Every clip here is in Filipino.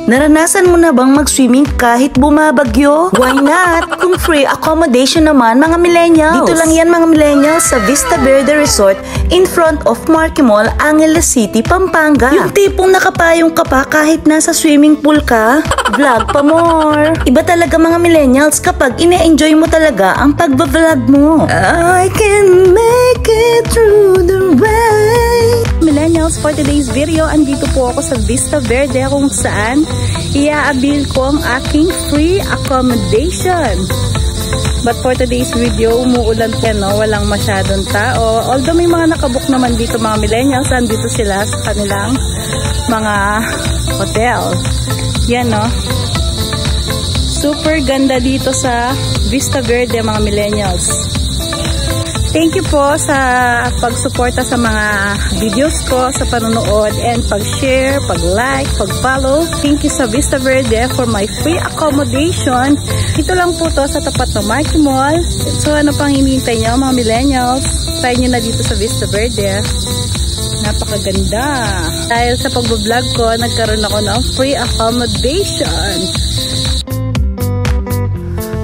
Naranasan mo na bang mag-swimming kahit bumabagyo? Why not? Kung free accommodation naman mga millennials. Dito lang yan mga millennials sa Vista Verde Resort in front of Marquee Mall, Angeles City, Pampanga. Yung tipong nakapayong ka pa kahit nasa swimming pool ka. Vlog pa more. Iba talaga mga millennials kapag ine-enjoy mo talaga ang pagbablog mo. I can make it through the rain. Millennials, for today's video, andito po ako sa Vista Verde kung saan i-a-avail ko ang aking free accommodation. But for today's video, umuulan po, no? Walang masyadong tao. Although may mga nakabook naman dito mga millennials, andito sila sa kanilang mga hotel. Yan, no? Super ganda dito sa Vista Verde mga millennials. Thank you po sa pagsuporta sa mga videos ko, sa panonood, and pag-share, pag-like, pag-follow. Thank you sa Vista Verde for my free accommodation. Ito lang po to sa tapat ng Marquee Mall. So ano pang hinihintay nyo mga millennials? Try nyo na dito sa Vista Verde. Napakaganda. Dahil sa pag-vlog ko, nagkaroon ako ng free accommodation.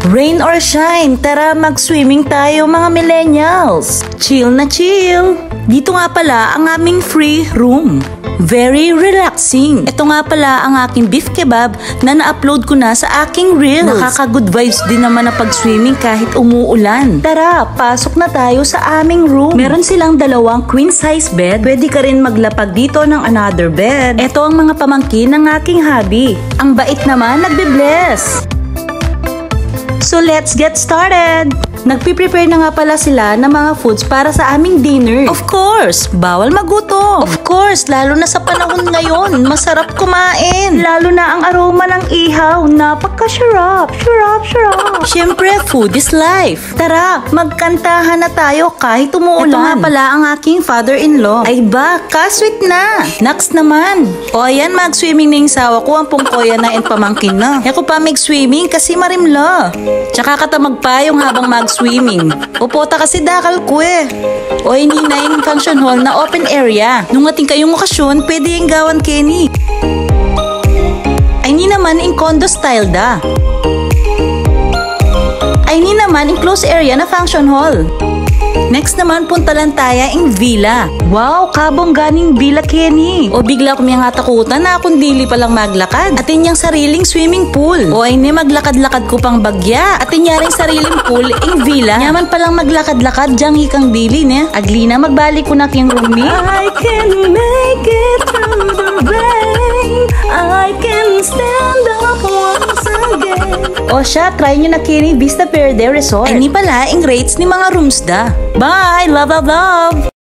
Rain or shine, tara mag-swimming tayo mga millennials. Chill na chill. Dito nga pala ang aming free room. Very relaxing. Ito nga pala ang aking beef kebab na na-upload ko na sa aking reels. Nakaka-good vibes din naman na pag-swimming kahit umuulan. Tara, pasok na tayo sa aming room. Meron silang dalawang queen size bed. Pwede ka rin maglapag dito ng another bed. Ito ang mga pamangkin ng aking hubby. Ang bait naman, nagbe-bless. So let's get started! Nagpiprepare na nga pala sila ng mga foods para sa aming dinner. Of course, bawal magutom. Of course, lalo na sa panahon ngayon, masarap kumain. Lalo na ang aroma ng ihaw, napaka-sarap. Sarap. Siyempre, food is life. Tara, magkantahan na tayo kahit umuulan. Ito nga pala ang aking father-in-law. Ay ba, ka-sweet na. Next naman. O ayan, mag-swimming na yung sawa ko, ang pungkoya na and pamangkin na. Ako pa mag-swimming kasi marimla. Tsaka katamag pa yung habang mag-swimming. Upota kasi dakal ko eh. O hindi na yung function hall na open area. Nung ating kayong okasyon, pwede yung gawan Kenny. Ay ni naman in condo style da. Ay ni naman in closed area na function hall. Next naman, punta lang tayo in villa. Wow, kabongganing villa Kenny. O bigla ko miyang atakutan na akong dili palang maglakad. Atin niyang sariling swimming pool. O ay ni maglakad-lakad ko pang bagya. Atin niya rin sariling pool in villa. Nyaman palang maglakad-lakad diyang hikang dili niya. Agli na magbalik ko na kiyang room ni. I can make it through the rain. I can stand up once again. O siya, try nyo na Kenny Vista Verde Resort. Ay ni pala, ang rates ni mga rooms da. Bye! Love, love, love!